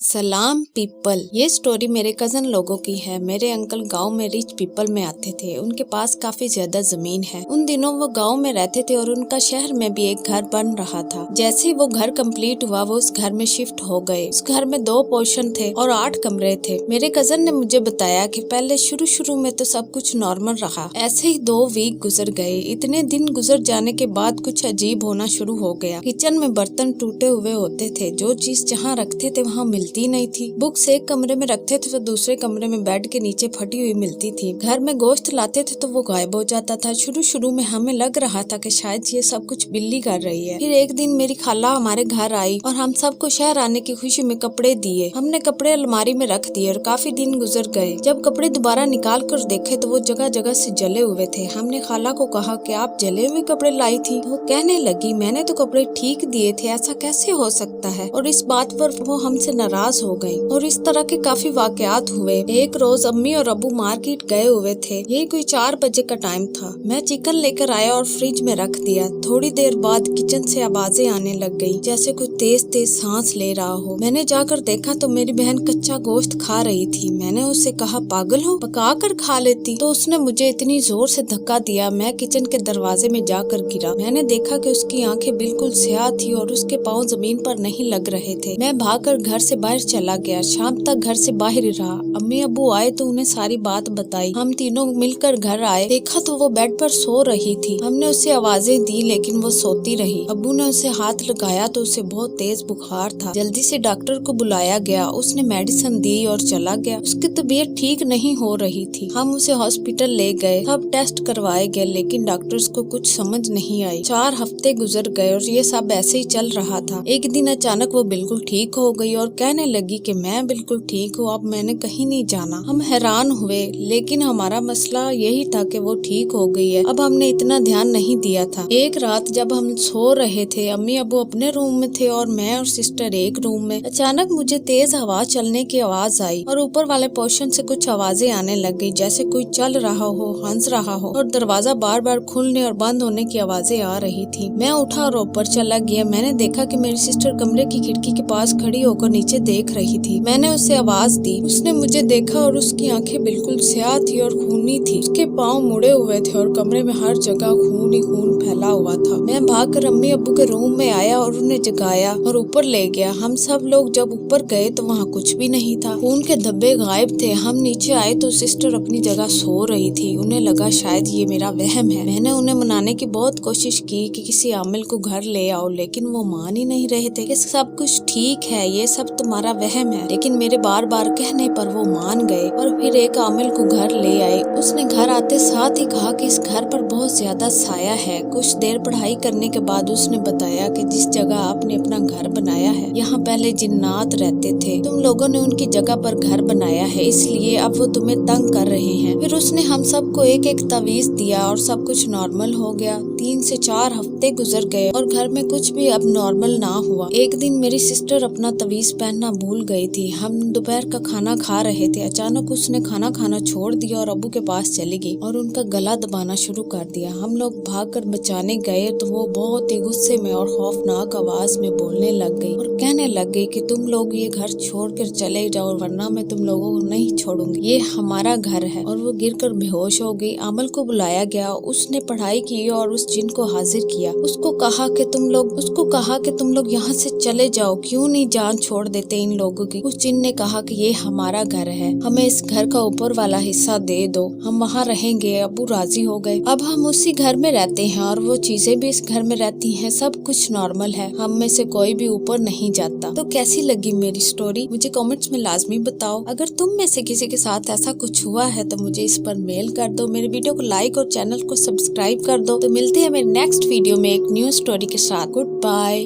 सलाम पीपल। ये स्टोरी मेरे कजन लोगों की है। मेरे अंकल गांव में रिच पीपल में आते थे। उनके पास काफी ज्यादा जमीन है। उन दिनों वो गांव में रहते थे और उनका शहर में भी एक घर बन रहा था। जैसे ही वो घर कंप्लीट हुआ वो उस घर में शिफ्ट हो गए। उस घर में 2 पोर्शन थे और 8 कमरे थे। मेरे कजन ने मुझे बताया कि पहले शुरू में तो सब कुछ नॉर्मल रहा। ऐसे ही 2 वीक गुजर गए। इतने दिन गुजर जाने के बाद कुछ अजीब होना शुरू हो गया। किचन में बर्तन टूटे हुए होते थे। जो चीज जहाँ रखते थे वहाँ मिलती नहीं थी। बुक्स एक कमरे में रखते थे तो दूसरे कमरे में बेड के नीचे फटी हुई मिलती थी। घर में गोश्त लाते थे तो वो गायब हो जाता था। शुरू में हमें लग रहा था कि शायद ये सब कुछ बिल्ली कर रही है। फिर एक दिन मेरी खाला हमारे घर आई और हम सबको शहर आने की खुशी में कपड़े दिए। हमने कपड़े अलमारी में रख दिए और काफी दिन गुजर गए। जब कपड़े दोबारा निकाल कर देखे तो वो जगह जगह से जले हुए थे। हमने खाला को कहा कि आप जले हुए कपड़े लाई थी। वो कहने लगी मैंने तो कपड़े ठीक दिए थे, ऐसा कैसे हो सकता है। और इस बात पर वो हमसे नाराज हो गई। और इस तरह के काफी वाकयात हुए। एक रोज अम्मी और अबू मार्केट गए हुए थे। ये कोई 4 बजे का टाइम था। मैं चिकन लेकर आया और फ्रिज में रख दिया। थोड़ी देर बाद किचन से आवाजें आने लग गई, जैसे कोई तेज तेज सांस ले रहा हो। मैंने जाकर देखा तो मेरी बहन कच्चा गोश्त खा रही थी। मैंने उससे कहा पागल हो, पका कर खा लेती। तो उसने मुझे इतनी जोर से धक्का दिया मैं किचन के दरवाजे में जाकर गिरा। मैंने देखा कि उसकी आंखें बिल्कुल स्याह थी और उसके पाँव जमीन पर नहीं लग रहे थे। मैं भागकर घर से बाहर चला गया। शाम तक घर से बाहर ही रहा। अम्मी अबू आए तो उन्हें सारी बात बताई। हम तीनों मिलकर घर आए। देखा तो वो बेड पर सो रही थी। हमने उसे आवाजें दी लेकिन वो सोती रही। अबू ने उसे हाथ लगाया तो उसे बहुत तेज बुखार था। जल्दी से डॉक्टर को बुलाया गया। उसने मेडिसिन दी और चला गया। उसकी तबीयत ठीक नहीं हो रही थी। हम उसे हॉस्पिटल ले गए। सब टेस्ट करवाए गए लेकिन डॉक्टर्स को कुछ समझ नहीं आई। 4 हफ्ते गुजर गए और ये सब ऐसे ही चल रहा था। एक दिन अचानक वो बिल्कुल ठीक हो गई और कहने लगी कि मैं बिल्कुल ठीक हूँ, अब मैंने कहीं नहीं जाना। हम हैरान हुए लेकिन हमारा मसला यही था कि वो ठीक हो गई है। अब हमने इतना ध्यान नहीं दिया था। एक रात जब हम सो रहे थे, अम्मी अबू अपने रूम में थे और मैं और सिस्टर एक रूम में। अचानक मुझे तेज हवा चलने की आवाज आई और ऊपर वाले पोर्शन से कुछ आवाजें आने लग गई, जैसे कोई चल रहा हो, हंस रहा हो और दरवाजा बार बार खुलने और बंद होने की आवाजें आ रही थी। मैं उठा और ऊपर चला गया। मैंने देखा कि मेरी सिस्टर कमरे की खिड़की के पास खड़ी होकर नीचे देख रही थी। मैंने उसे आवाज दी। उसने मुझे देखा और उसकी आंखें बिल्कुल स्याह थी और खूनी थी। उसके पाँव मुड़े हुए थे और कमरे में हर जगह खून ही खून फैला हुआ था। मैं भागकर अम्मी अब्बू के रूम में आया और उन्हें जगाया और ऊपर ले गया। हम सब लोग जब ऊपर गए तो वहाँ कुछ भी नहीं था। खून के धब्बे गायब थे। हम नीचे आए तो सिस्टर अपनी जगह सो रही थी। उन्हें लगा शायद ये मेरा वहम है। मैंने उन्हें मनाने की बहुत कोशिश की कि किसी आमिल को घर ले आओ, लेकिन वो मान ही नहीं रहे थे कि सब कुछ ठीक है, ये सब तुम्हारा वहम है। लेकिन मेरे बार बार कहने पर वो मान गए और फिर एक आमिल को घर ले आए। उसने घर आते साथ ही कहा कि इस घर पर बहुत ज्यादा साया है। कुछ देर पढ़ाई करने के बाद उसने बताया कि जिस जगह आपने अपना घर बनाया है यहाँ पहले जिन्नात रहते थे। तुम लोगों ने उनकी जगह पर घर बनाया है, इसलिए अब वो तुम्हें तंग कर रहे हैं। फिर उसने हम सबको एक एक तावीज दिया और सब कुछ नॉर्मल हो गया। 3 से 4 हफ्ते गुजर गए और घर में कुछ भी अब नॉर्मल ना हुआ। एक दिन मेरी सिस्टर अपना तवीज पहनना भूल गई थी। हम दोपहर का खाना खा रहे थे। अचानक उसने खाना खाना छोड़ दिया और अबू के पास चली गई और उनका गला दबाना शुरू कर दिया। हम लोग भागकर बचाने गए तो वो बहुत ही गुस्से में और खौफनाक आवाज में बोलने लग गई और कहने लग गई कि तुम लोग ये घर छोड़कर चले जाओ वरना मैं तुम लोगों को नहीं छोड़ूंगी, ये हमारा घर है। और वो गिरकर बेहोश हो गई। आमल को बुलाया गया। उसने पढ़ाई की और उस जिन को हाजिर किया। उसको कहा कि तुम लोग यहाँ से चले जाओ, क्यों नहीं जान छोड़ देते इन लोगों की। उस जिन ने कहा कि ये हमारा घर है, हमें इस घर का ऊपर वाला हिस्सा दे दो, हम वहाँ रहेंगे। अबू राजी हो गए। अब हम उसी घर में रहते हैं और वो चीजें भी इस घर में रहती हैं। सब कुछ नॉर्मल है। हम में से कोई भी ऊपर नहीं जाता। तो कैसी लगी मेरी स्टोरी मुझे कमेंट्स में लाजमी बताओ। अगर तुम में से किसी के साथ ऐसा कुछ हुआ है तो मुझे इस पर मेल कर दो। मेरे वीडियो को लाइक और चैनल को सब्सक्राइब कर दो। तो मिलते हैं मेरे नेक्स्ट वीडियो में एक न्यू स्टोरी के साथ। Good bye.